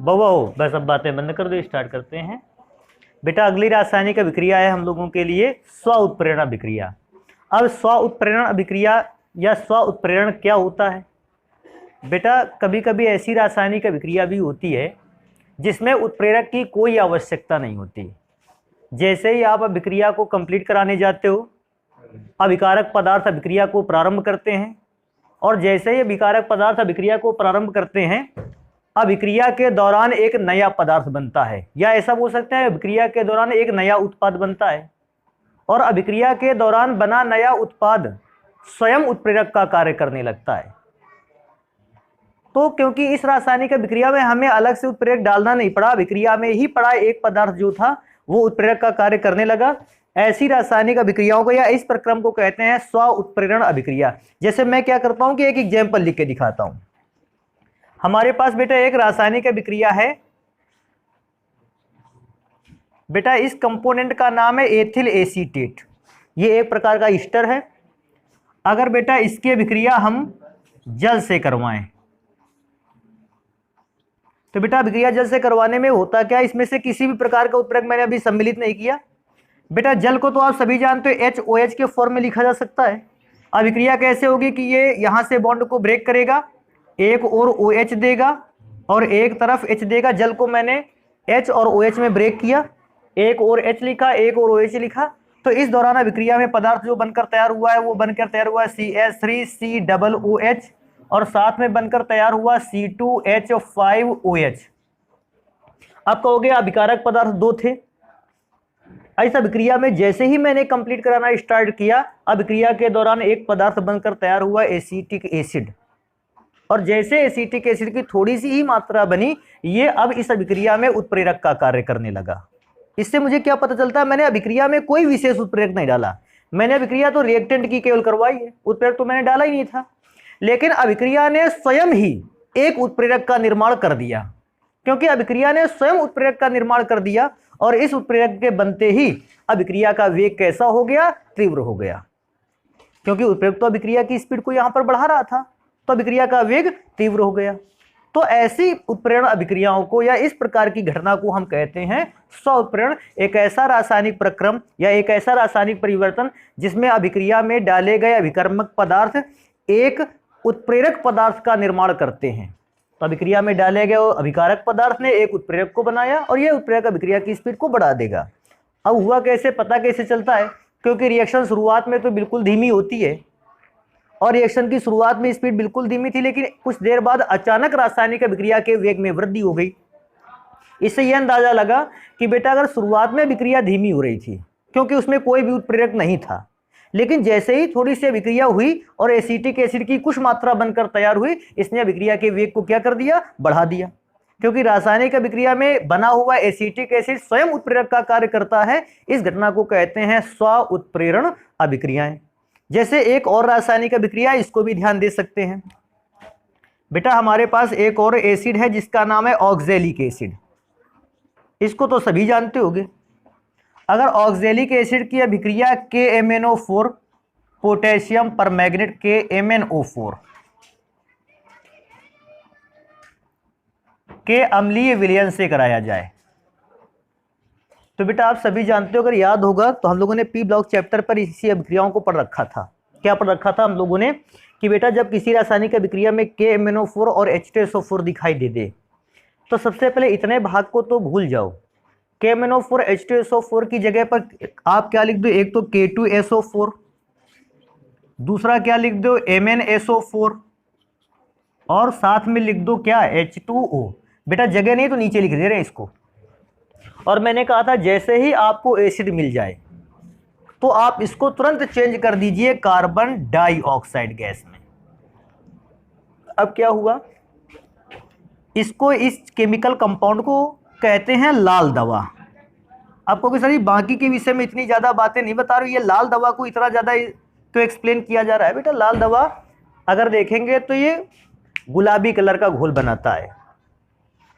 बवा हो, बस अब बातें बंद कर दो, स्टार्ट करते हैं। बेटा अगली रासायनिक अभिक्रिया है हम लोगों के लिए स्व उत्प्रेरण अभिक्रिया। अब स्व उत्प्रेरण अभिक्रिया या स्व उत्प्रेरण क्या होता है? बेटा कभी कभी ऐसी रासायनिक अभिक्रिया भी होती है जिसमें उत्प्रेरक की कोई आवश्यकता नहीं होती। जैसे ही आप अभिक्रिया को कंप्लीट कराने जाते हो, अभिकारक पदार्थ अभिक्रिया को प्रारंभ करते हैं, और जैसे ही अभिकारक पदार्थ अभिक्रिया को प्रारंभ करते हैं, अभिक्रिया के दौरान एक नया पदार्थ बनता है, या ऐसा बोल सकते हैं अभिक्रिया के दौरान एक नया उत्पाद बनता है। और अभिक्रिया के दौरान बना नया उत्पाद स्वयं उत्प्रेरक का कार्य करने लगता है। तो क्योंकि इस रासायनिक अभिक्रिया में हमें अलग से उत्प्रेरक डालना नहीं पड़ा, अभिक्रिया में ही पड़ा एक पदार्थ जो था वो उत्प्रेरक का कार्य करने लगा, ऐसी रासायनिक अभिक्रियाओं को या इस प्रक्रम को कहते हैं स्व उत्प्रेरण अभिक्रिया। जैसे मैं क्या करता हूं कि एक एग्जाम्पल लिख के दिखाता हूं। हमारे पास बेटा एक रासायनिक अभिक्रिया है, बेटा इस कंपोनेंट का नाम है एथिल एसीटेट। ये एक प्रकार का ईस्टर है। अगर बेटा इसकी अभिक्रिया हम जल से करवाएं, तो बेटा अभिक्रिया जल से करवाने में होता क्या, इसमें से किसी भी प्रकार का उत्प्रेरक मैंने अभी सम्मिलित नहीं किया। बेटा जल को तो आप सभी जानते हो HOH के फॉर्म में लिखा जा सकता है। अभिक्रिया कैसे होगी कि ये यहां से बॉन्ड को ब्रेक करेगा, एक और OH देगा और एक तरफ H देगा। जल को मैंने H और OH में ब्रेक किया, एक और H लिखा, एक और OH लिखा। तो इस दौरान अभिक्रिया में पदार्थ जो बनकर तैयार हुआ है वो बनकर तैयार हुआ है CH3COOH और साथ में बनकर तैयार हुआ C2H5OH। अब कहोगे अभिकारक पदार्थ दो थे। इस अभिक्रिया में जैसे ही मैंने कंप्लीट कराना स्टार्ट किया, अभिक्रिया के दौरान एक पदार्थ बनकर तैयार हुआ एसिटिक एसिड, और जैसे एसिटिक एसिड की थोड़ी सी ही मात्रा बनी, ये अब इस अभिक्रिया में उत्प्रेरक का कार्य करने लगा। इससे मुझे क्या पता चलता है, मैंने अभिक्रिया में कोई विशेष उत्प्रेरक नहीं डाला, मैंने अभिक्रिया तो रिएक्टेंट की केवल करवाई है, उत्प्रेरक तो मैंने डाला ही नहीं था। लेकिन अभिक्रिया ने स्वयं ही एक उत्प्रेरक का निर्माण कर दिया, क्योंकि अभिक्रिया ने स्वयं उत्प्रेरक का निर्माण कर दिया, और इस उत्प्रेरक के बनते ही अभिक्रिया का वेग कैसा हो गया, तीव्र हो गया, क्योंकि उत्प्रेरक तो अभिक्रिया की स्पीड को यहां पर बढ़ा रहा था, तो अभिक्रिया का वेग तीव्र हो गया। तो ऐसी उत्प्रेरण अभिक्रियाओं को या इस प्रकार की घटना को हम कहते हैं स्व उत्प्रेरण। एक ऐसा रासायनिक प्रक्रम या एक ऐसा रासायनिक परिवर्तन जिसमें अभिक्रिया में डाले गए अभिकर्मक पदार्थ एक उत्प्रेरक पदार्थ का निर्माण करते हैं। तो अभिक्रिया में डाले गए अभिकारक पदार्थ ने एक उत्प्रेरक को बनाया, और यह उत्प्रेरक अभिक्रिया की स्पीड को बढ़ा देगा। अब हुआ कैसे, पता कैसे चलता है, क्योंकि रिएक्शन शुरुआत में तो बिल्कुल धीमी होती है, और रिएक्शन की शुरुआत में स्पीड बिल्कुल धीमी थी, लेकिन कुछ देर बाद अचानक रासायनिक अभिक्रिया के वेग में वृद्धि हो गई। इससे यह अंदाजा लगा कि बेटा अगर शुरुआत में अभिक्रिया धीमी हो रही थी क्योंकि उसमें कोई भी उत्प्रेरक नहीं था, लेकिन जैसे ही थोड़ी सी अभिक्रिया हुई और एसिटिक एसिड की कुछ मात्रा बनकर तैयार हुई, इसने अभिक्रिया के वेग को क्या कर दिया, बढ़ा दिया। क्योंकि रासायनिक अभिक्रिया में बना हुआ एसिटिक एसिड स्वयं उत्प्रेरक का कार्य करता है। इस घटना को कहते हैं स्व उत्प्रेरण अभिक्रियाएं। जैसे एक और रासायनिक अभिक्रिया, इसको भी ध्यान दे सकते हैं। बेटा हमारे पास एक और एसिड है जिसका नाम है ऑक्जेलिक एसिड, इसको तो सभी जानते होंगे। अगर ऑक्जेलिक एसिड की अभिक्रिया KMnO4 पोटेशियम परमैंगनेट KMnO4 के अम्लीय विलयन से कराया जाए, तो बेटा आप सभी जानते हो, अगर याद होगा तो हम लोगों ने पी ब्लॉक चैप्टर पर इसी अभिक्रियाओं को पढ़ रखा था। क्या पढ़ रखा था हम लोगों ने कि बेटा जब किसी रासायनिक अभिक्रिया में KMnO4 और H2SO4 दिखाई दे दे, तो सबसे पहले इतने भाग को तो भूल जाओ, KMnO4 H2SO4 की जगह पर आप क्या लिख दो, एक तो K2SO4, दूसरा क्या लिख दो MnSO4, और साथ में लिख दो क्या, H2O। बेटा जगह नहीं तो नीचे लिख दे रहे हैं इसको। और मैंने कहा था जैसे ही आपको एसिड मिल जाए तो आप इसको तुरंत चेंज कर दीजिए कार्बन डाइऑक्साइड गैस में। अब क्या हुआ, इसको, इस केमिकल कंपाउंड को कहते हैं लाल दवा। आपको कि सर बाकी के विषय में इतनी ज्यादा बातें नहीं बता रही, ये लाल दवा को इतना ज्यादा तो एक्सप्लेन किया जा रहा है। बेटा लाल दवा अगर देखेंगे तो ये गुलाबी कलर का घोल बनाता है।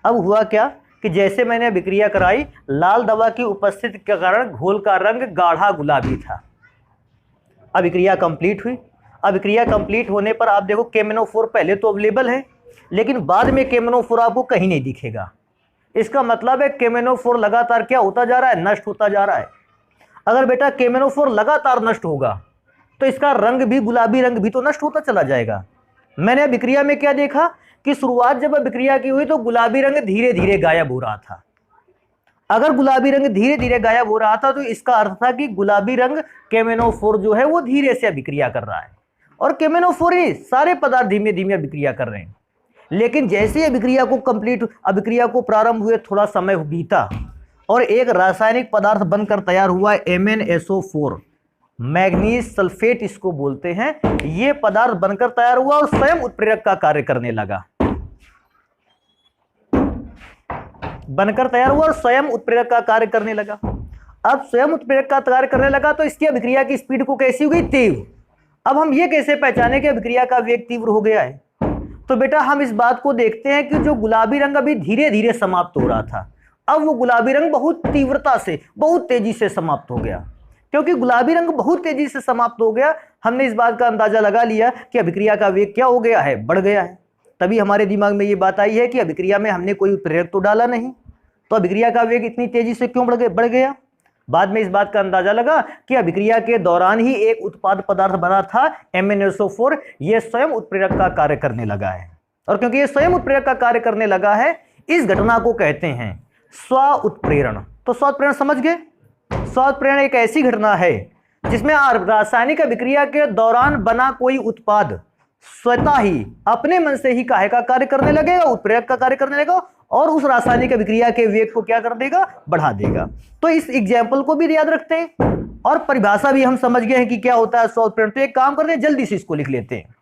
अब हुआ क्या कि जैसे मैंने अभिक्रिया कराई, लाल दवा की उपस्थिति के कारण घोल का रंग गाढ़ा गुलाबी था। अभिक्रिया कंप्लीट हुई। अभिक्रिया कंप्लीट होने पर आप देखो KMnO4 पहले तो अवेलेबल है, लेकिन बाद में KMnO4 आपको कहीं नहीं दिखेगा। इसका मतलब है केमेनोफोर लगातार क्या होता जा रहा है, नष्ट होता जा रहा है। अगर बेटा केमेनोफोर लगातार नष्ट होगा तो इसका रंग भी, गुलाबी रंग भी तो नष्ट होता चला जाएगा। मैंने अभिक्रिया में क्या देखा कि शुरुआत जब अभिक्रिया की हुई तो गुलाबी रंग धीरे धीरे गायब हो रहा था। अगर गुलाबी रंग धीरे धीरे गायब हो रहा था तो इसका अर्थ था कि गुलाबी रंग केमेनोफोर जो है वो धीरे से अभिक्रिया कर रहा है, और केमेनोफोर ही सारे पदार्थ धीमे धीमे अभिक्रिया कर रहे हैं। लेकिन जैसे ही अभिक्रिया को प्रारंभ हुए, थोड़ा समय बीता और एक रासायनिक पदार्थ बनकर तैयार हुआ MnSO4, मैग्नीज सल्फेट इसको बोलते हैं। यह पदार्थ बनकर तैयार हुआ और स्वयं उत्प्रेरक का कार्य करने लगा, बनकर तैयार हुआ और स्वयं उत्प्रेरक का कार्य करने लगा। अब स्वयं उत्प्रेरक का कार्य करने लगा तो इसकी अभिक्रिया की स्पीड को कैसी हो गई, तीव्र। अब हम ये कैसे पहचाने कि अभिक्रिया का वेग तीव्र हो गया है? तो बेटा हम इस बात को देखते हैं कि जो गुलाबी रंग अभी धीरे धीरे समाप्त हो रहा था, अब वो गुलाबी रंग बहुत तीव्रता से, बहुत तेजी से समाप्त हो गया। क्योंकि गुलाबी रंग बहुत तेजी से समाप्त हो गया, हमने इस बात का अंदाजा लगा लिया कि अभिक्रिया का वेग क्या हो गया है, बढ़ गया है। तभी हमारे दिमाग में ये बात आई है कि अभिक्रिया में हमने कोई उत्प्रेरक तो डाला नहीं, तो अभिक्रिया का वेग इतनी तेजी से क्यों बढ़ गया। बाद में इस बात का अंदाजा लगा कि अभिक्रिया के दौरान ही एक उत्पाद पदार्थ बना था MnSO4, यह स्वयं उत्प्रेरक का कार्य करने लगा है। और क्योंकि यह स्वयं उत्प्रेरक का कार्य करने लगा है, इस घटना को कहते हैं स्व उत्प्रेरण। तो स्व उत्प्रेरण समझ गए? स्व उत्प्रेरण एक ऐसी घटना है जिसमें रासायनिक अभिक्रिया के दौरान बना कोई उत्पाद स्वतः ही अपने मन से ही काहे का कार्य करने लगेगा, उत्प्रेरक का कार्य करने लगेगा, और उस रासायनिक अभिक्रिया के वेग को क्या कर देगा, बढ़ा देगा। तो इस एग्जाम्पल को भी याद रखते हैं और परिभाषा भी हम समझ गए हैं कि क्या होता है स्व उत्प्रेरण। तो एक काम करते हैं, जल्दी से इसको लिख लेते हैं।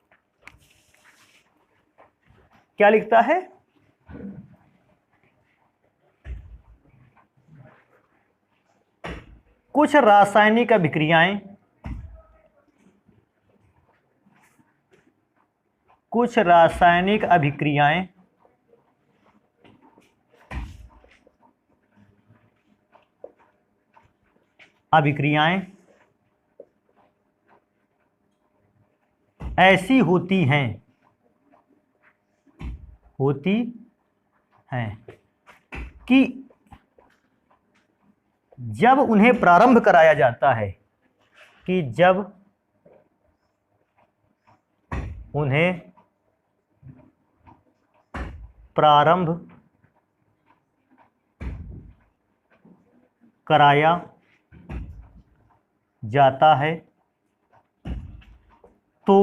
क्या लिखता है? कुछ रासायनिक अभिक्रियाएं ऐसी होती हैं कि जब उन्हें प्रारंभ कराया जाता है, तो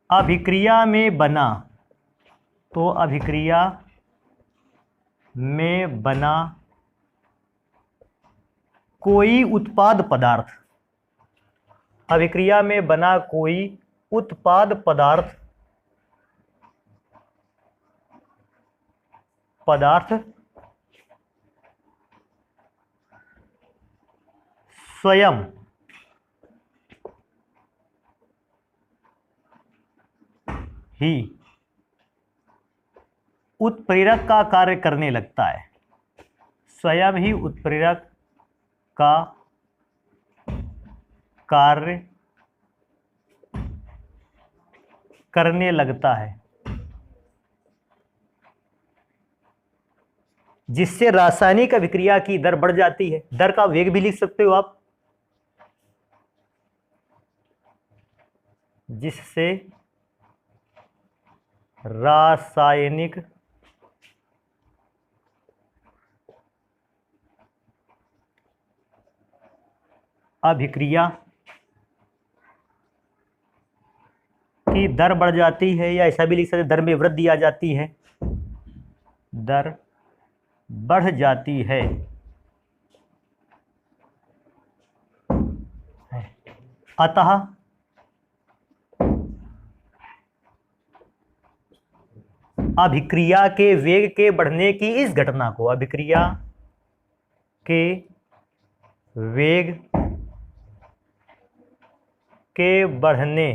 अभिक्रिया में बना कोई उत्पाद पदार्थ स्वयं ही उत्प्रेरक का कार्य करने लगता है, स्वयं ही उत्प्रेरक का कार्य करने लगता है, जिससे रासायनिक अभिक्रिया की दर बढ़ जाती है। दर का वेग भी लिख सकते हो आप, जिससे रासायनिक अभिक्रिया की दर बढ़ जाती है, या ऐसा भी लिख सकते दर में वृद्धि आ जाती है, दर बढ़ जाती है। अतः अभिक्रिया के वेग के बढ़ने की इस घटना को, अभिक्रिया के वेग के बढ़ने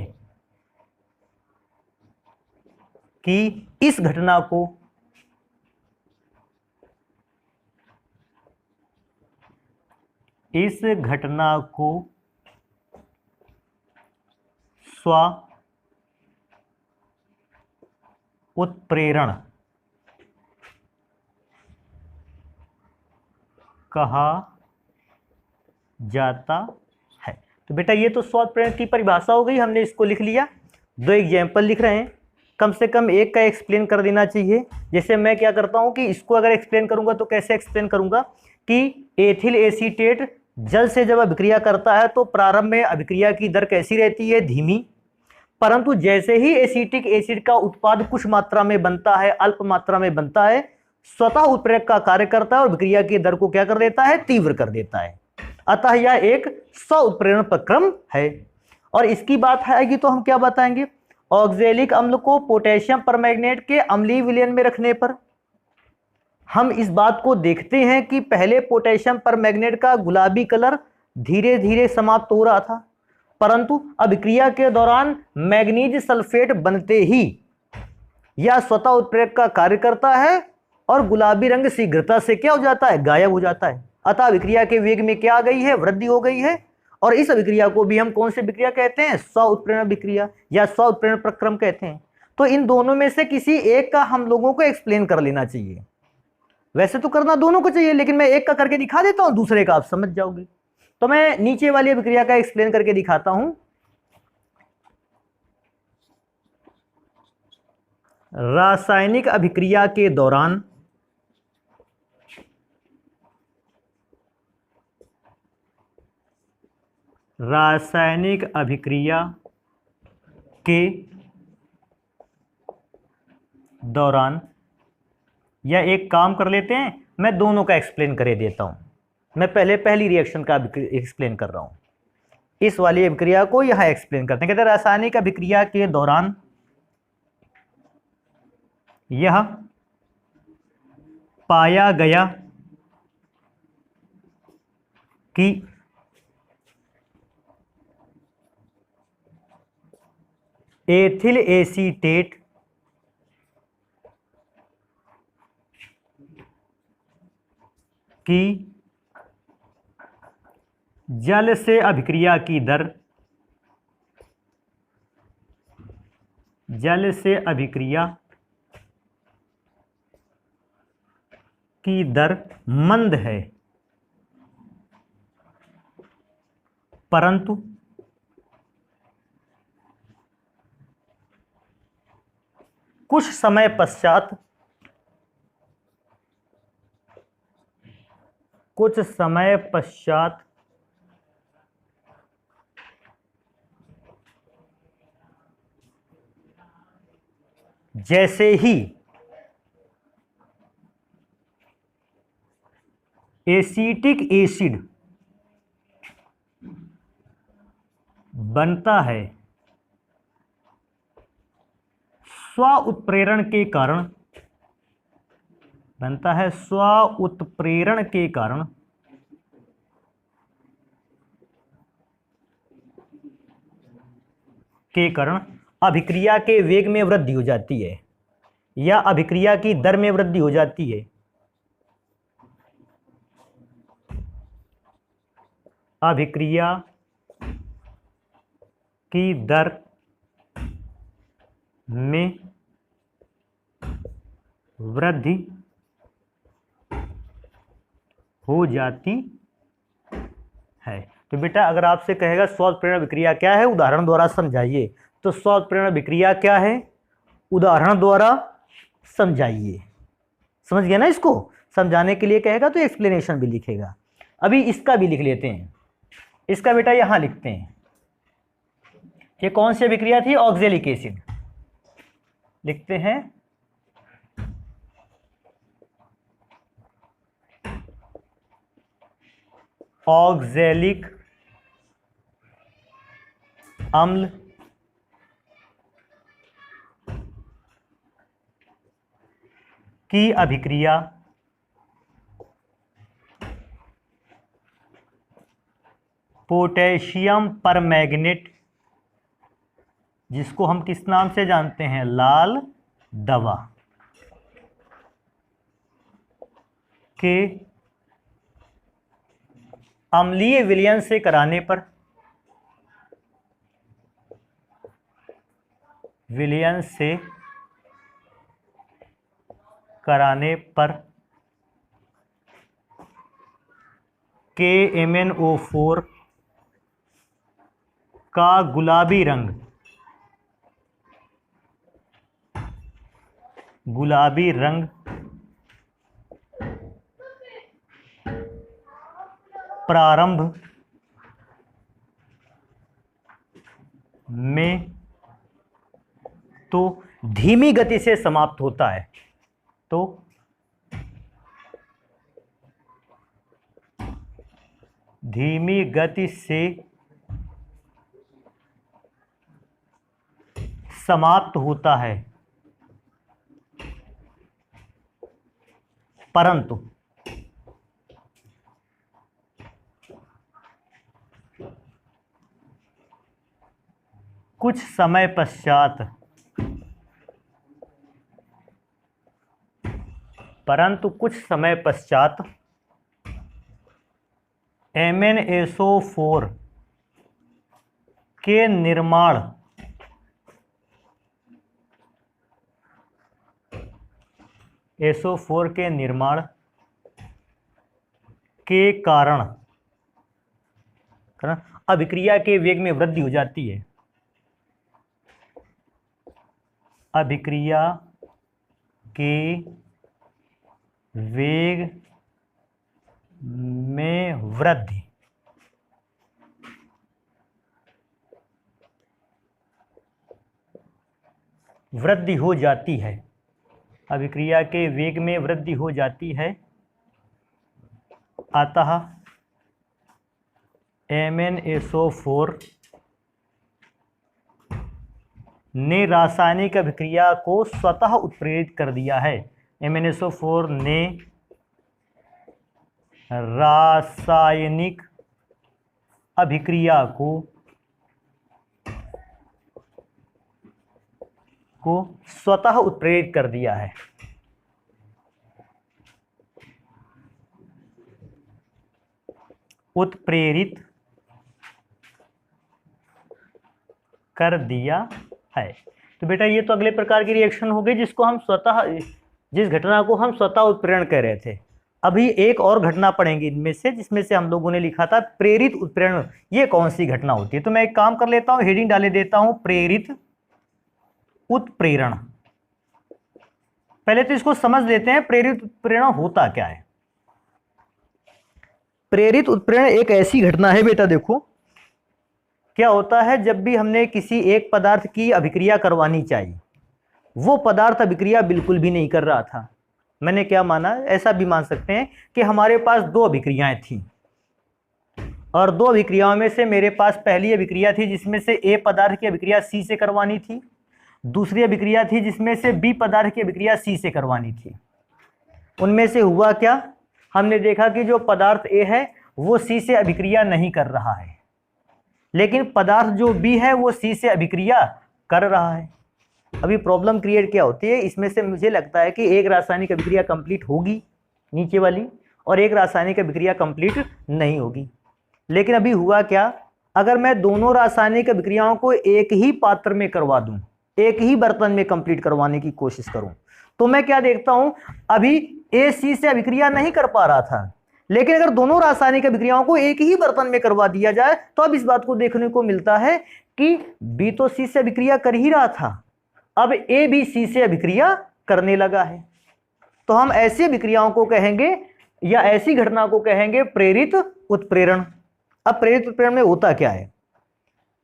की इस घटना को स्व उत्प्रेरण कहा जाता है। तो बेटा ये तो स्व उत्प्रेरण की परिभाषा हो गई, हमने इसको लिख लिया। दो एग्जाम्पल लिख रहे हैं, कम से कम एक का एक्सप्लेन कर देना चाहिए। जैसे मैं क्या करता हूं कि इसको अगर एक्सप्लेन करूंगा तो कैसे एक्सप्लेन करूंगा कि एथिल एसीटेट जल से जब अभिक्रिया करता है तो प्रारंभ में अभिक्रिया की दर कैसी रहती है, धीमी, परंतु जैसे ही एसिटिक एसिड का उत्पाद कुछ मात्रा में बनता है, अल्प मात्रा में बनता है, स्वतः उत्प्रेरक का कार्य करता है और अभिक्रिया की दर को क्या कर देता है, तीव्र कर देता है। अतः यह एक स्व उत्प्रेरण प्रक्रम है। और इसकी बात आएगी तो हम क्या बताएंगे, ऑक्जेलिक अम्ल को पोटेशियम परमैंगनेट के अम्लीय विलयन में रखने पर हम इस बात को देखते हैं कि पहले पोटेशियम परमैंगनेट का गुलाबी कलर धीरे धीरे समाप्त हो रहा था, परंतु अभिक्रिया के दौरान मैग्नीज सल्फेट बनते ही यह स्वतः उत्प्रेरक का कार्य करता है और गुलाबी रंग शीघ्रता से क्या हो जाता है, गायब हो जाता है। अतः अभिक्रिया के वेग में क्या आ गई है, वृद्धि हो गई है। और इस अभिक्रिया को भी हम कौन सी अभिक्रिया कहते हैं, स्व उत्प्रेरण अभिक्रिया या स्व उत्प्रेरण प्रक्रम कहते हैं। तो इन दोनों में से किसी एक का हम लोगों को एक्सप्लेन कर लेना चाहिए। वैसे तो करना दोनों को चाहिए, लेकिन मैं एक का करके दिखा देता हूं, दूसरे का आप समझ जाओगे। तो मैं नीचे वाली अभिक्रिया का एक्सप्लेन करके दिखाता हूं। रासायनिक अभिक्रिया के दौरान रासायनिक अभिक्रिया के दौरान या एक काम कर लेते हैं, मैं दोनों का एक्सप्लेन कर देता हूं। मैं पहले पहली रिएक्शन का एक्सप्लेन कर रहा हूं, इस वाली अभिक्रिया को यहां एक्सप्लेन करते हैं। कहते हैं रासायनिक अभिक्रिया के दौरान यह पाया गया कि एथिल एसीटेट की जल से अभिक्रिया की दर मंद है, परंतु कुछ समय पश्चात जैसे ही एसिटिक एसिड बनता है, स्व उत्प्रेरण के कारण अभिक्रिया के वेग में वृद्धि हो जाती है या अभिक्रिया की दर में वृद्धि हो जाती है। अभिक्रिया की दर में वृद्धि हो जाती है। तो बेटा अगर आपसे कहेगा स्व उत्प्रेरण अभिक्रिया क्या है, उदाहरण द्वारा समझाइए, तो स्व उत्प्रेरण अभिक्रिया क्या है, उदाहरण द्वारा समझाइए। समझ गया ना, इसको समझाने के लिए कहेगा तो एक्सप्लेनेशन भी लिखेगा। अभी इसका भी लिख लेते हैं, इसका बेटा यहां लिखते हैं। ये कौन सी अभिक्रिया थी, ऑक्जेलिक एसिड। लिखते हैं ऑक्जेलिक अम्ल की अभिक्रिया पोटेशियम परमैंगनेट, जिसको हम किस नाम से जानते हैं, लाल दवा, के अम्लीय विलयन से कराने पर कराने पर KMnO4 का गुलाबी रंग प्रारंभ में तो धीमी गति से समाप्त होता है, तो धीमी गति से समाप्त होता है, परंतु कुछ समय पश्चात MnSO4 के निर्माण SO4 के निर्माण के कारण अभिक्रिया के वेग में वृद्धि हो जाती है। अभिक्रिया के वेग में वृद्धि हो जाती है। अभिक्रिया के वेग में वृद्धि हो जाती है, अतः MnSO4 ने रासायनिक अभिक्रिया को स्वतः उत्प्रेरित कर दिया है। MnSO4 ने रासायनिक अभिक्रिया को स्वतः उत्प्रेरित कर दिया है। उत्प्रेरित कर दिया है। तो बेटा ये तो अगले प्रकार की रिएक्शन हो गई जिसको हम स्वतः, जिस घटना को हम स्वतः उत्प्रेरण कह रहे थे। अभी एक और घटना पढ़ेंगे इनमें से, जिसमें से हम लोगों ने लिखा था प्रेरित उत्प्रेरण। ये कौन सी घटना होती है? तो मैं एक काम कर लेता हूं, हेडिंग डाले देता हूं प्रेरित उत्प्रेरण। पहले तो इसको समझ लेते हैं, प्रेरित उत्प्रेरण होता क्या है। प्रेरित उत्प्रेरण एक ऐसी घटना है बेटा, देखो क्या होता है, जब भी हमने किसी एक पदार्थ की अभिक्रिया करवानी चाहिए, वो पदार्थ अभिक्रिया बिल्कुल भी नहीं कर रहा था। मैंने क्या माना, ऐसा भी मान सकते हैं कि हमारे पास दो अभिक्रियाएं थीं और दो अभिक्रियाओं में से मेरे पास पहली अभिक्रिया थी जिसमें से ए पदार्थ की अभिक्रिया सी से करवानी थी, दूसरी अभिक्रिया थी जिसमें से बी पदार्थ की अभिक्रिया सी से करवानी थी। उनमें से हुआ क्या, हमने देखा कि जो पदार्थ ए है वो सी से अभिक्रिया नहीं कर रहा है, लेकिन पदार्थ जो बी है वो सी से अभिक्रिया कर रहा है। अभी प्रॉब्लम क्रिएट क्या होती है, इसमें से मुझे लगता है कि एक रासायनिक अभिक्रिया कंप्लीट होगी नीचे वाली और एक रासायनिक अभिक्रिया कंप्लीट नहीं होगी। लेकिन अभी हुआ क्या, अगर मैं दोनों रासायनिक अभिक्रियाओं को एक ही पात्र में करवा दूं, एक ही बर्तन में कंप्लीट करवाने की कोशिश करूं, तो मैं क्या देखता हूं, अभी ए सी से अभिक्रिया नहीं कर पा रहा था, लेकिन अगर दोनों रासायनिक अभिक्रियाओं को एक ही बर्तन में करवा दिया जाए तो अब इस बात को देखने को मिलता है कि बी तो सी से अभिक्रिया कर ही रहा था, अब ए भी सी से अभिक्रिया करने लगा है। तो हम ऐसी अभिक्रियाओं को कहेंगे या ऐसी घटना को कहेंगे प्रेरित उत्प्रेरण। अब प्रेरित उत्प्रेरण में होता क्या है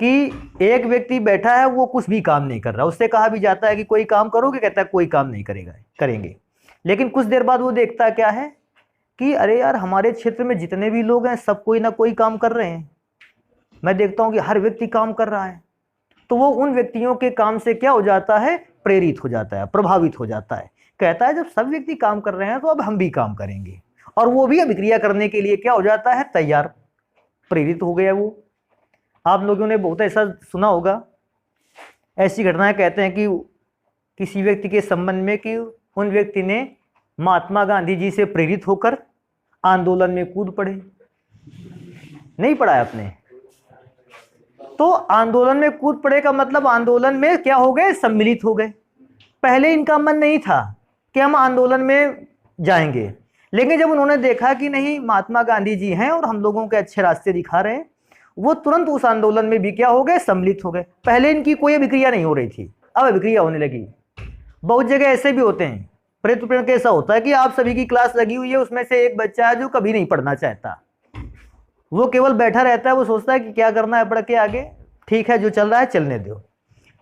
कि एक व्यक्ति बैठा है, वो कुछ भी काम नहीं कर रहा, उससे कहा भी जाता है कि कोई काम करोगे, कहता है कोई काम नहीं करेंगे। लेकिन कुछ देर बाद वो देखता क्या है कि अरे यार, हमारे क्षेत्र में जितने भी लोग हैं सब कोई ना कोई काम कर रहे हैं, मैं देखता हूं कि हर व्यक्ति काम कर रहा है। तो वो उन व्यक्तियों के काम से क्या हो जाता है, प्रेरित हो जाता है, प्रभावित हो जाता है। कहता है जब सब व्यक्ति काम कर रहे हैं तो अब हम भी काम करेंगे, और वो भी अभिक्रिया करने के लिए क्या हो जाता है, तैयार, प्रेरित हो गया वो। आप लोगों ने बहुत ऐसा सुना होगा, ऐसी घटनाएं कहते हैं कि किसी व्यक्ति के संबंध में कि उन व्यक्ति ने महात्मा गांधी जी से प्रेरित होकर आंदोलन में कूद पड़े। नहीं पढ़ा है आपने? तो आंदोलन में कूद पड़े का मतलब आंदोलन में क्या हो गए, सम्मिलित हो गए। पहले इनका मन नहीं था, कि हम आंदोलन में जाएंगे। लेकिन जब उन्होंने देखा कि नहीं, महात्मा गांधी जी हैं और हम लोगों के अच्छे रास्ते दिखा रहे हैं, वो तुरंत उस आंदोलन में भी क्या हो गए, सम्मिलित हो गए। पहले इनकी कोई अभिक्रिया नहीं हो रही थी, अब अभिक्रिया होने लगी। बहुत जगह ऐसे भी होते हैं, प्रेरित उत्प्रेरण कैसा होता है कि आप सभी की क्लास लगी हुई है, उसमें से एक बच्चा है जो कभी नहीं पढ़ना चाहता, वो केवल बैठा रहता है, वो सोचता है कि क्या करना है पढ़ के आगे, ठीक है जो चल रहा है चलने दो।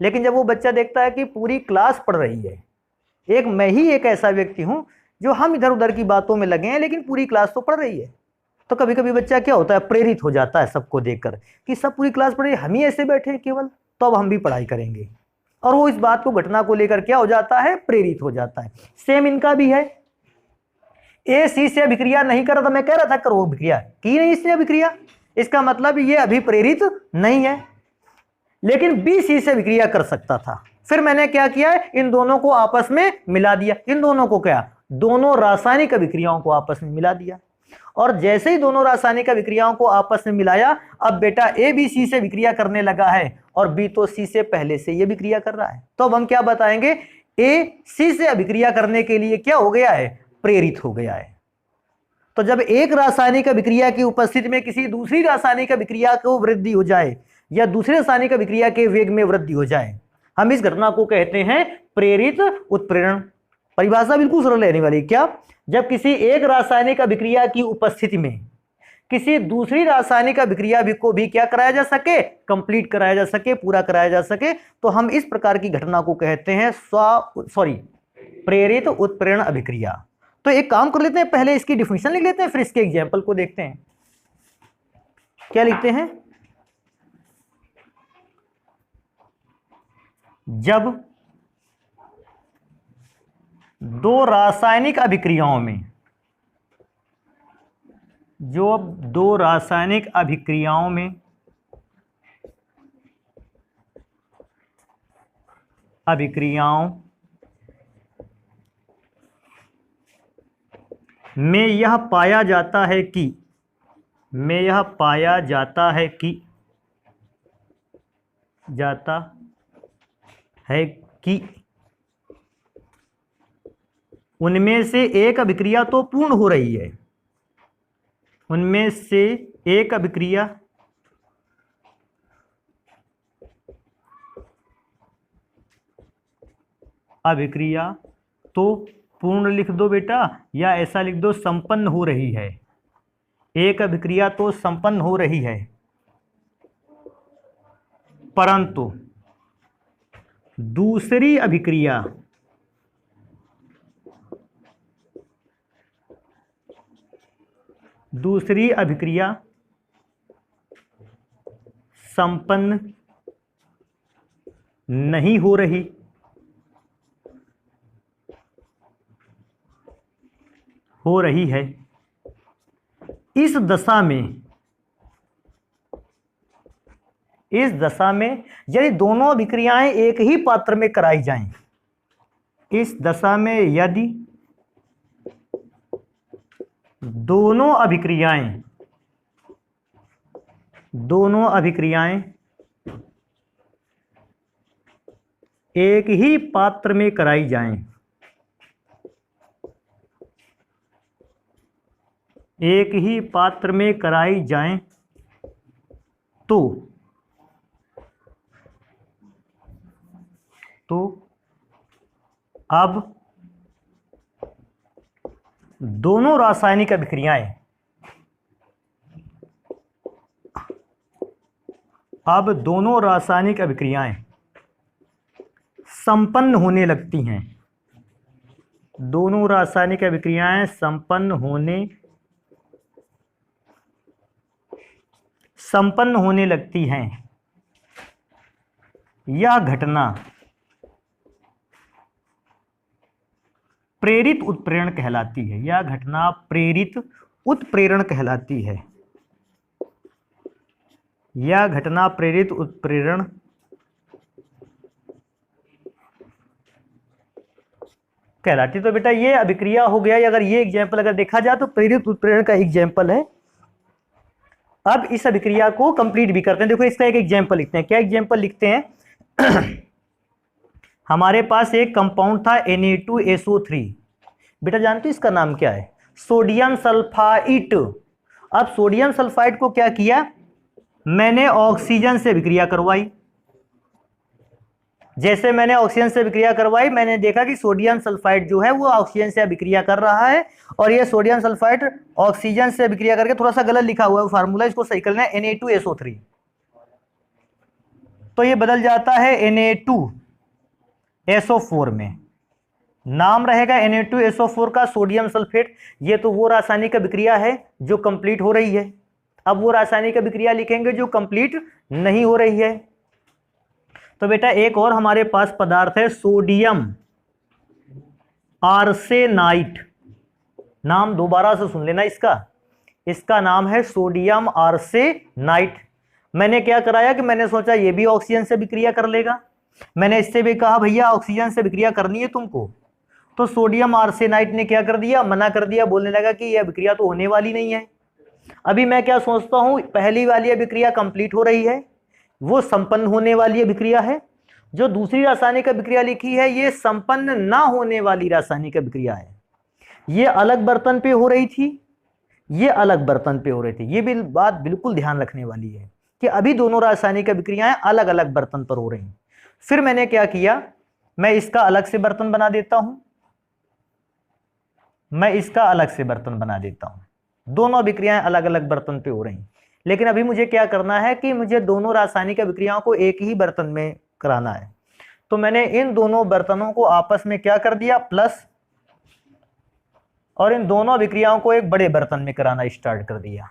लेकिन जब वो बच्चा देखता है कि पूरी क्लास पढ़ रही है, एक मैं ही एक ऐसा व्यक्ति हूं जो हम इधर उधर की बातों में लगे हैं लेकिन पूरी क्लास तो पढ़ रही है, तो कभी कभी बच्चा क्या होता है, प्रेरित हो जाता है सबको देखकर कि सब पूरी क्लास पढ़ रही है, हम ही ऐसे बैठे हैं केवल, तो अब हम भी पढ़ाई करेंगे। और वो इस बात को, घटना को लेकर क्या हो जाता है, प्रेरित हो जाता है। सेम इनका भी है। ए सी से अभिक्रिया नहीं कर रहा था, मैं कह रहा था करो अभिक्रिया, की नहीं इसने अभिक्रिया, इसका मतलब ये अभी प्रेरित नहीं है। लेकिन बी सी से अभिक्रिया कर सकता था। फिर मैंने क्या किया, इन दोनों को आपस में मिला दिया। इन दोनों को क्या, दोनों रासायनिक अभिक्रियाओं को आपस में मिला दिया। और जैसे ही दोनों रासायनिक अभिक्रियाओं को आपस में मिलाया, अब बेटा ए बी सी से विक्रिया करने लगा है और बी तो सी से पहले से ये विक्रिया कर रहा है। तो अब हम क्या बताएंगे, ए सी से अभिक्रिया करने के लिए क्या हो गया है, प्रेरित हो गया है। तो जब एक रासायनिक अभिक्रिया की उपस्थिति में किसी दूसरी रासायनिक अभिक्रिया को वृद्धि हो जाए या दूसरे रासायनिक अभिक्रिया के वेग में वृद्धि हो जाए, हम इस घटना को कहते हैं प्रेरित उत्प्रेरण। परिभाषा बिल्कुल सरल रहने वाली। क्या, जब किसी एक रासायनिक अभिक्रिया की उपस्थिति में किसी दूसरी रासायनिक अभिक्रिया को भी क्या कराया जा सके, कंप्लीट कराया जा सके, पूरा कराया जा सके, तो हम इस प्रकार की घटना को कहते हैं प्रेरित उत्प्रेरण अभिक्रिया। तो एक काम कर लेते हैं, पहले इसकी डिफिनेशन लिख लेते हैं, फिर इसके एग्जाम्पल को देखते हैं। क्या लिखते हैं, जब दो रासायनिक अभिक्रियाओं में, जो दो रासायनिक अभिक्रियाओं में यह पाया जाता है कि उनमें से एक अभिक्रिया तो पूर्ण हो रही है, उनमें से एक अभिक्रिया तो पूर्ण लिख दो बेटा, या ऐसा लिख दो संपन्न हो रही है। एक अभिक्रिया तो संपन्न हो रही है, परंतु दूसरी अभिक्रिया संपन्न नहीं हो रही। है। इस दशा में यदि दोनों अभिक्रियाएं एक ही पात्र में कराई जाएं, इस दशा में यदि दोनों अभिक्रियाएं एक ही पात्र में कराई जाएं, तो अब दोनों रासायनिक अभिक्रियाएं संपन्न होने लगती हैं। दोनों रासायनिक अभिक्रियाएं संपन्न होने लगती हैं। यह घटना प्रेरित उत्प्रेरण कहलाती है। यह घटना प्रेरित उत्प्रेरण कहलाती है। यह घटना प्रेरित उत्प्रेरण कहलाती है। तो बेटा ये अभिक्रिया हो गया। अगर ये एग्जाम्पल अगर देखा जाए तो प्रेरित उत्प्रेरण का एग्जाम्पल है। अब इस अभिक्रिया को कंप्लीट भी करते हैं। देखो इसका एक एग्जाम्पल लिखते हैं। क्या एग्जाम्पल लिखते हैं? हमारे पास एक कंपाउंड था Na2SO3, बेटा जानते हो इसका नाम क्या है? Sodium sulphide. अब सोडियम सल्फाइड को क्या किया, मैंने ऑक्सीजन से विक्रिया करवाई। जैसे मैंने ऑक्सीजन से विक्रिया करवाई, मैंने देखा कि सोडियम सल्फाइड जो है वो ऑक्सीजन से विक्रिया कर रहा है, और ये सोडियम सल्फाइड ऑक्सीजन से विक्रिया करके, थोड़ा सा गलत लिखा हुआ है फार्मूला, इसको सही करना है, Na2SO3, तो ये बदल जाता है Na2SO4 में, नाम रहेगा Na2SO4 का सोडियम सल्फेट। ये तो वो रासायनिक विक्रिया है जो कंप्लीट हो रही है। अब वो रासायनिक विक्रिया लिखेंगे जो कंप्लीट नहीं हो रही है। तो बेटा एक और हमारे पास पदार्थ है सोडियम आर्सेनाइट, नाम दोबारा से सुन लेना इसका नाम है सोडियम आर्सेनाइट। मैंने क्या कराया कि मैंने सोचा ये भी ऑक्सीजन से विक्रिया कर लेगा, मैंने इससे भी कहा भैया ऑक्सीजन से विक्रिया करनी है तुमको, तो सोडियम आर्सेनाइट ने क्या कर दिया, मना कर दिया, बोलने लगा कि यह विक्रिया तो होने वाली नहीं है। अभी मैं क्या सोचता हूं, पहली वाली विक्रिया कंप्लीट हो रही है, वो संपन्न होने वाली विक्रिया है। जो दूसरी रासायनिक विक्रिया लिखी है ये संपन्न ना होने वाली रासायनिक विक्रिया है। ये अलग बर्तन पे हो रही थी, ये अलग बर्तन पे हो रही थी। ये भी बात बिल्कुल ध्यान रखने वाली है कि अभी दोनों रासायनिक विक्रियाएं अलग अलग बर्तन पर हो रही। फिर मैंने क्या किया, मैं इसका अलग से बर्तन बना देता हूं, मैं इसका अलग से बर्तन बना देता हूं। दोनों विक्रियाएं अलग अलग बर्तन पे हो रही, लेकिन अभी मुझे क्या करना है कि मुझे दोनों रासायनिक विक्रियाओं को एक ही बर्तन में कराना है। तो मैंने इन दोनों बर्तनों को आपस में क्या कर दिया, प्लस, और इन दोनों विक्रियाओं को एक बड़े बर्तन में कराना स्टार्ट कर दिया।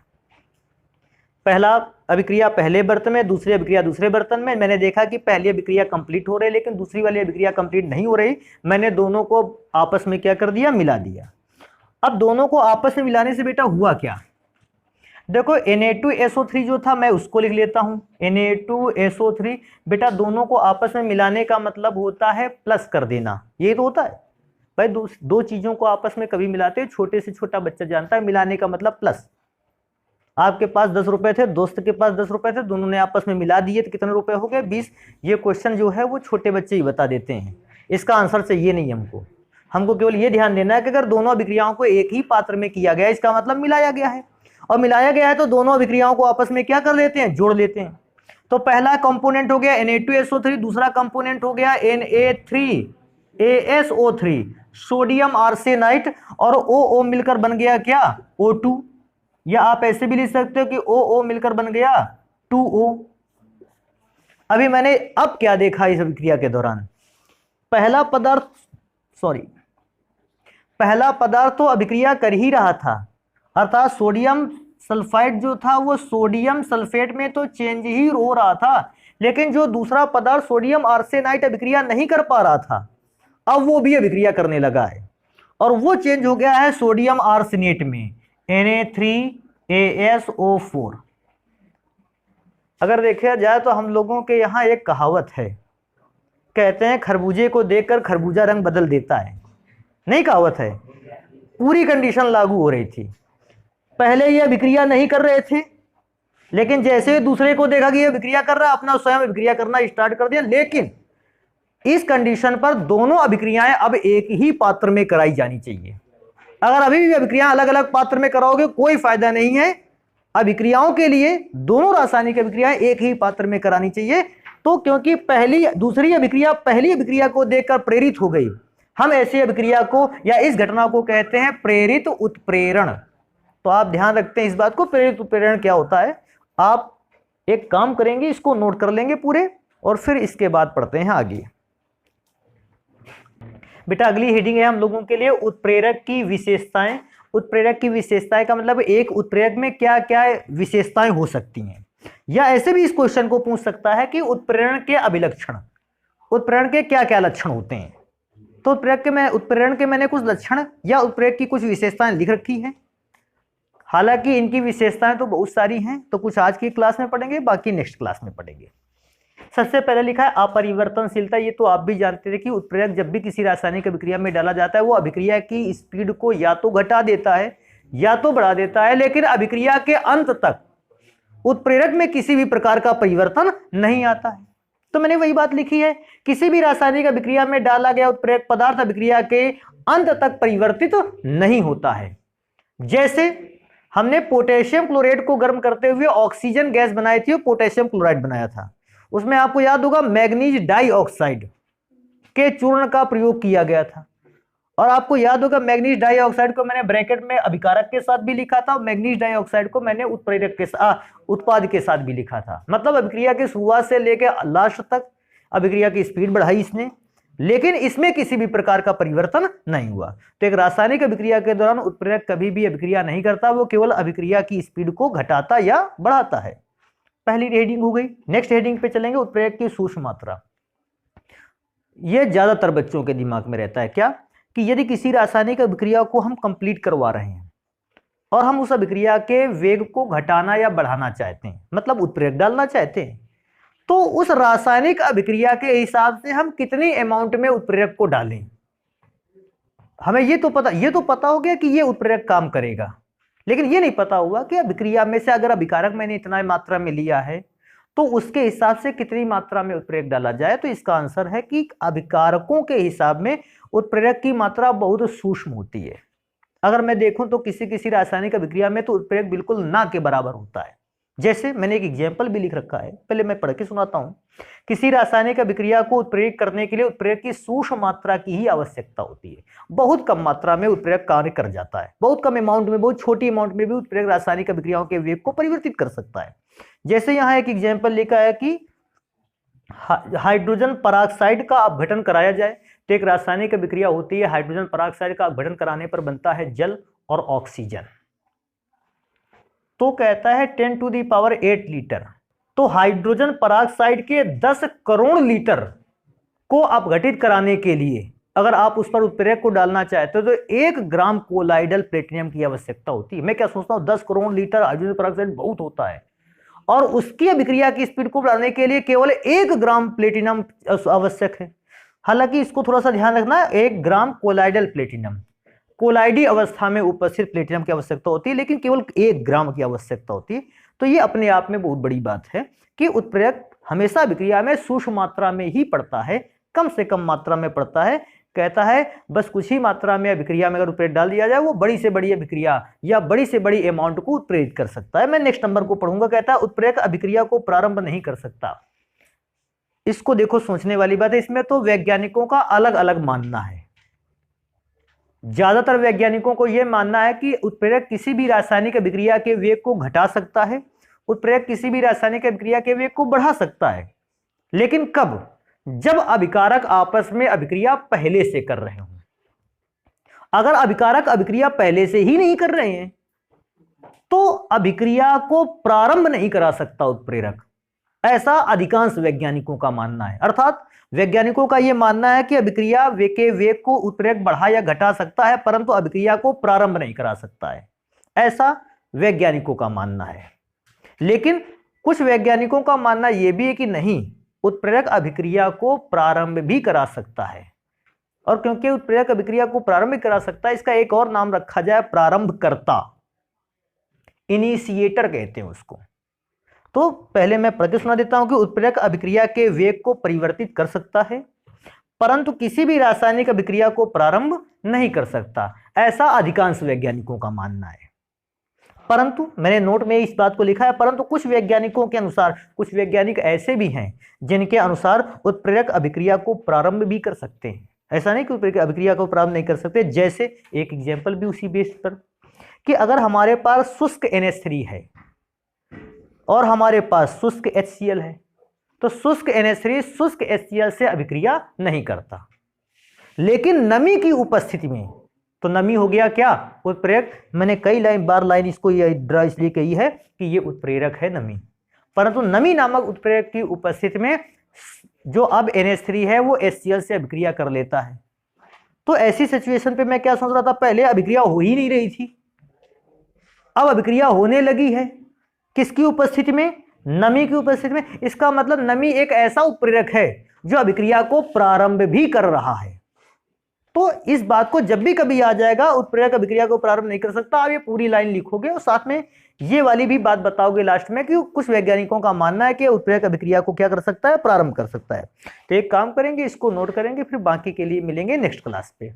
पहला अभिक्रिया पहले बर्तन में, दूसरी अभिक्रिया दूसरे बर्तन में। मैंने देखा कि पहली अभिक्रिया कंप्लीट हो रही है लेकिन दूसरी वाली अभिक्रिया कंप्लीट नहीं हो रही, मैंने दोनों को आपस में क्या कर दिया, मिला दिया। अब दोनों को आपस में मिलाने से बेटा हुआ क्या, देखो Na2SO3 जो था मैं उसको लिख लेता हूं, Na2SO3। बेटा दोनों को आपस में मिलाने का मतलब होता है प्लस कर देना, ये तो होता है भाई, दो चीजों को आपस में कभी मिलाते हैं, छोटे से छोटा बच्चा जानता है मिलाने का मतलब प्लस। आपके पास 10 रुपए थे, दोस्त के पास 10 रुपए थे, दोनों ने आपस में मिला दिए तो कितने रुपए हो गए, 20। ये क्वेश्चन जो है वो छोटे बच्चे ही बता देते हैं, इसका आंसर चाहिए नहीं हमको केवल ये ध्यान देना है कि अगर दोनों अभिक्रियाओं को एक ही पात्र में किया गया इसका मतलब मिलाया गया है, और मिलाया गया है तो दोनों अभिक्रियाओं को आपस में क्या कर लेते हैं, जोड़ लेते हैं। तो पहला कंपोनेंट हो गया Na2SO3, दूसरा कंपोनेंट हो गया Na3ASO3 सोडियम आर्सेनाइट, और OO मिलकर बन गया क्या, O2, या आप ऐसे भी लिख सकते हो कि OO मिलकर बन गया 2O। अभी मैंने अब क्या देखा इस अभिक्रिया के दौरान, पहला पदार्थ तो अभिक्रिया कर ही रहा था, अर्थात सोडियम सल्फाइड जो था वो सोडियम सल्फेट में तो चेंज ही हो रहा था, लेकिन जो दूसरा पदार्थ सोडियम आर्सेनाइट अभिक्रिया नहीं कर पा रहा था, अब वो भी अभिक्रिया करने लगा है, और वो चेंज हो गया है सोडियम आर्सेनेट में, Na3ASO4। अगर देखा जाए तो हम लोगों के यहाँ एक कहावत है, कहते हैं खरबूजे को देखकर खरबूजा रंग बदल देता है, नहीं कहावत है, पूरी कंडीशन लागू हो रही थी। पहले ये विक्रिया नहीं कर रहे थे, लेकिन जैसे दूसरे को देखा कि ये विक्रिया कर रहा है, अपना स्वयं विक्रिया करना स्टार्ट कर दिया। लेकिन इस कंडीशन पर दोनों अभिक्रियाएं अब एक ही पात्र में कराई जानी चाहिए। अगर अभी भी अभिक्रियाएं अलग अलग पात्र में कराओगे कोई फायदा नहीं है। अभिक्रियाओं के लिए दोनों रासायनिक अभिक्रियाएं एक ही पात्र में करानी चाहिए। तो क्योंकि दूसरी अभिक्रिया पहली अभिक्रिया को देखकर प्रेरित हो गई, हम ऐसी अभिक्रिया को या इस घटना को कहते हैं प्रेरित उत्प्रेरण। तो आप ध्यान रखते हैं इस बात को, प्रेरित उत्प्रेरण क्या होता है। आप एक काम करेंगे, इसको नोट कर लेंगे पूरे, और फिर इसके बाद पढ़ते हैं आगे। बेटा अगली हेडिंग है हम लोगों के लिए उत्प्रेरक की विशेषताएं। उत्प्रेरक की विशेषताएं का मतलब एक उत्प्रेरक में क्या क्या विशेषताएं हो सकती हैं, या ऐसे भी इस क्वेश्चन को पूछ सकता है कि उत्प्रेरण के अभिलक्षण, उत्प्रेरण के क्या क्या लक्षण होते हैं। तो उत्प्रेरण के मैंने कुछ लक्षण या उत्प्रेरक की कुछ विशेषताएं लिख रखी हैं। हालांकि इनकी विशेषताएं तो बहुत सारी हैं, तो कुछ आज की क्लास में पढ़ेंगे, बाकी नेक्स्ट क्लास में पढ़ेंगे। सबसे पहले लिखा है अपरिवर्तनशीलता। ये तो आप भी जानते थे कि उत्प्रेरक जब भी किसी रासायनिक अभिक्रिया में डाला जाता है वो अभिक्रिया की स्पीड को या तो घटा देता है या तो बढ़ा देता है, लेकिन अभिक्रिया के अंत तक उत्प्रेरक में किसी भी प्रकार का परिवर्तन नहीं आता है। तो मैंने वही बात लिखी है, किसी भी रासायनिक अभिक्रिया में डाला गया उत्प्रेरक पदार्थ अभिक्रिया के अंत तक परिवर्तित नहीं होता है। जैसे हमने पोटेशियम क्लोराइड को गर्म करते हुए ऑक्सीजन गैस बनाई थी और पोटेशियम क्लोराइड बनाया था, उसमें आपको याद होगा मैग्नीज डाइऑक्साइड के चूर्ण का प्रयोग किया गया था। और आपको याद होगा मैग्नीज डाइऑक्साइड को मैंने ब्रैकेट में अभिकारक के साथ भी लिखा था और मैग्नीज डाइऑक्साइड को मैंने उत्प्रेरक के साथ उत्पाद के साथ भी लिखा था। मतलब अभिक्रिया की शुरुआत से लेकर लास्ट तक अभिक्रिया की स्पीड बढ़ाई इसने, लेकिन इसमें किसी भी प्रकार का परिवर्तन नहीं हुआ। तो एक रासायनिक अभिक्रिया के दौरान उत्प्रेरक कभी भी अभिक्रिया नहीं करता, वो केवल अभिक्रिया की स्पीड को घटाता या बढ़ाता है। पहली हेडिंग हो गई। नेक्स्ट हेडिंग पे चलेंगे, उत्प्रेरक की सूक्ष्म मात्रा। यह ज्यादातर बच्चों के दिमाग में रहता है क्या, कि यदि किसी रासायनिक अभिक्रिया को हम कंप्लीट करवा रहे हैं और हम उस अभिक्रिया के वेग को घटाना या बढ़ाना चाहते हैं, मतलब उत्प्रेरक डालना चाहते हैं, तो उस रासायनिक अभिक्रिया के हिसाब से हम कितनी अमाउंट में उत्प्रेरक को डालें। हमें ये तो पता हो गया कि ये उत्प्रेरक काम करेगा, लेकिन ये नहीं पता हुआ कि अभिक्रिया में से अगर अभिकारक मैंने इतना मात्रा में लिया है तो उसके हिसाब से कितनी मात्रा में उत्प्रेरक डाला जाए। तो इसका आंसर है कि अभिकारकों के हिसाब में उत्प्रेरक की मात्रा बहुत सूक्ष्म होती है। अगर मैं देखूं तो किसी रासायनिक अभिक्रिया में तो उत्प्रेरक बिल्कुल ना के बराबर होता है। जैसे मैंने एक एग्जाम्पल भी लिख रखा है, पहले मैं पढ़ के सुनाता हूं। किसी रासायनिक अभिक्रिया को उत्प्रेरित करने के लिए उत्प्रेरक की सूक्ष्म मात्रा की ही आवश्यकता होती है। बहुत कम मात्रा में उत्प्रेरक कार्य कर जाता है, बहुत कम अमाउंट में, बहुत छोटी अमाउंट में भी उत्प्रेरक रासायनिक अभिक्रियाओं के वेग को परिवर्तित कर सकता है। जैसे यहाँ एक एग्जाम्पल लिखा है कि हाइड्रोजन पराक्साइड का अपघटन कराया जाए, तो एक रासायनिक अभिक्रिया होती है, हाइड्रोजन पराक्साइड का अपघटन कराने पर बनता है जल और ऑक्सीजन। तो कहता है 10 टू दी पावर 8 लीटर। तो हाइड्रोजन पराक्साइड के 10 करोड़ लीटर को अपघटित कराने के लिए अगर आप उस पर उत्प्रेरक को डालना चाहते हो तो 1 ग्राम कोलाइडल प्लेटिनम की आवश्यकता होती है। मैं क्या सोचता हूं, 10 करोड़ लीटर हाइड्रोजन पराक्साइड बहुत होता है, और उसकी अभिक्रिया की स्पीड को बढ़ाने के लिए केवल 1 ग्राम प्लेटिनम आवश्यक है। हालांकि इसको थोड़ा सा ध्यान रखना, 1 ग्राम कोलाइडल प्लेटिनम, कोलाइडी अवस्था में उपस्थित प्लेटिनम की आवश्यकता होती है, लेकिन केवल 1 ग्राम की आवश्यकता होती है। तो ये अपने आप में बहुत बड़ी बात है कि उत्प्रेरक हमेशा अभिक्रिया में सूक्ष्म मात्रा में ही पड़ता है, कम से कम मात्रा में पड़ता है। कहता है बस कुछ ही मात्रा में अभिक्रिया में अगर उत्प्रेरक डाल दिया जाए वो बड़ी से बड़ी अभिक्रिया या बड़ी से बड़ी अमाउंट को उत्प्रेरित कर सकता है। मैं नेक्स्ट नंबर को पढ़ूंगा। कहता है उत्प्रेरक अभिक्रिया को प्रारंभ नहीं कर सकता। इसको देखो, सोचने वाली बात है। इसमें तो वैज्ञानिकों का अलग अलग मानना है। ज्यादातर वैज्ञानिकों को यह मानना है कि उत्प्रेरक किसी भी रासायनिक अभिक्रिया के वेग को घटा सकता है, उत्प्रेरक किसी भी रासायनिक अभिक्रिया के वेग को बढ़ा सकता है, लेकिन कब? जब अभिकारक आपस में अभिक्रिया पहले से कर रहे हों। अगर अभिकारक अभिक्रिया पहले से ही नहीं कर रहे हैं तो अभिक्रिया को प्रारंभ नहीं करा सकता उत्प्रेरक। ऐसा अधिकांश वैज्ञानिकों का मानना है। अर्थात वैज्ञानिकों का यह मानना है कि अभिक्रिया के वेग को उत्प्रेरक बढ़ा या घटा सकता है, परंतु अभिक्रिया को प्रारंभ नहीं करा सकता है। ऐसा वैज्ञानिकों का मानना है। लेकिन कुछ वैज्ञानिकों का मानना यह भी है कि नहीं, उत्प्रेरक अभिक्रिया को प्रारंभ भी करा सकता है। और क्योंकि उत्प्रेरक अभिक्रिया को प्रारंभ करा सकता है, इसका एक और नाम रखा जाए प्रारंभकर्ता, इनिशिएटर कहते हैं उसको। तो पहले मैं पढ़ के सुना देता हूं कि उत्प्रेरक अभिक्रिया के वेग को परिवर्तित कर सकता है, परंतु किसी भी रासायनिक अभिक्रिया को प्रारंभ नहीं कर सकता। ऐसा अधिकांश वैज्ञानिकों का मानना है। परंतु मैंने नोट में इस बात को लिखा है, परंतु कुछ वैज्ञानिकों के अनुसार, कुछ वैज्ञानिक ऐसे भी हैं जिनके अनुसार उत्प्रेरक अभिक्रिया को प्रारंभ भी कर सकते हैं। ऐसा नहीं कि उत्प्रेरक अभिक्रिया को प्रारंभ नहीं कर सकते। जैसे एक एग्जाम्पल भी उसी बेस पर कि अगर हमारे पास शुष्क NH3 है और हमारे पास शुष्क HCl है, तो शुष्क NH3 शुष्क HCl से अभिक्रिया नहीं करता, लेकिन नमी की उपस्थिति में, तो नमी हो गया क्या? उत्प्रेरक। मैंने कई लाइन इसको ड्रा इसलिए कही है कि ये उत्प्रेरक है नमी, परंतु नमी नामक उत्प्रेरक की उपस्थिति में जो अब NH3 है वो HCl से अभिक्रिया कर लेता है। तो ऐसी सिचुएशन पे मैं क्या सोच रहा था, पहले अभिक्रिया हो ही नहीं रही थी, अब अभिक्रिया होने लगी है। किसकी उपस्थिति में? नमी की उपस्थिति में। इसका मतलब नमी एक ऐसा उत्प्रेरक है जो अभिक्रिया को प्रारंभ भी कर रहा है। तो इस बात को जब भी कभी आ जाएगा उत्प्रेरक अभिक्रिया को प्रारंभ नहीं कर सकता, आप ये पूरी लाइन लिखोगे और साथ में ये वाली भी बात बताओगे लास्ट में कि कुछ वैज्ञानिकों का मानना है कि उत्प्रेरक अभिक्रिया को क्या कर सकता है, प्रारंभ कर सकता है। तो एक काम करेंगे, इसको नोट करेंगे, फिर बाकी के लिए मिलेंगे नेक्स्ट क्लास पे।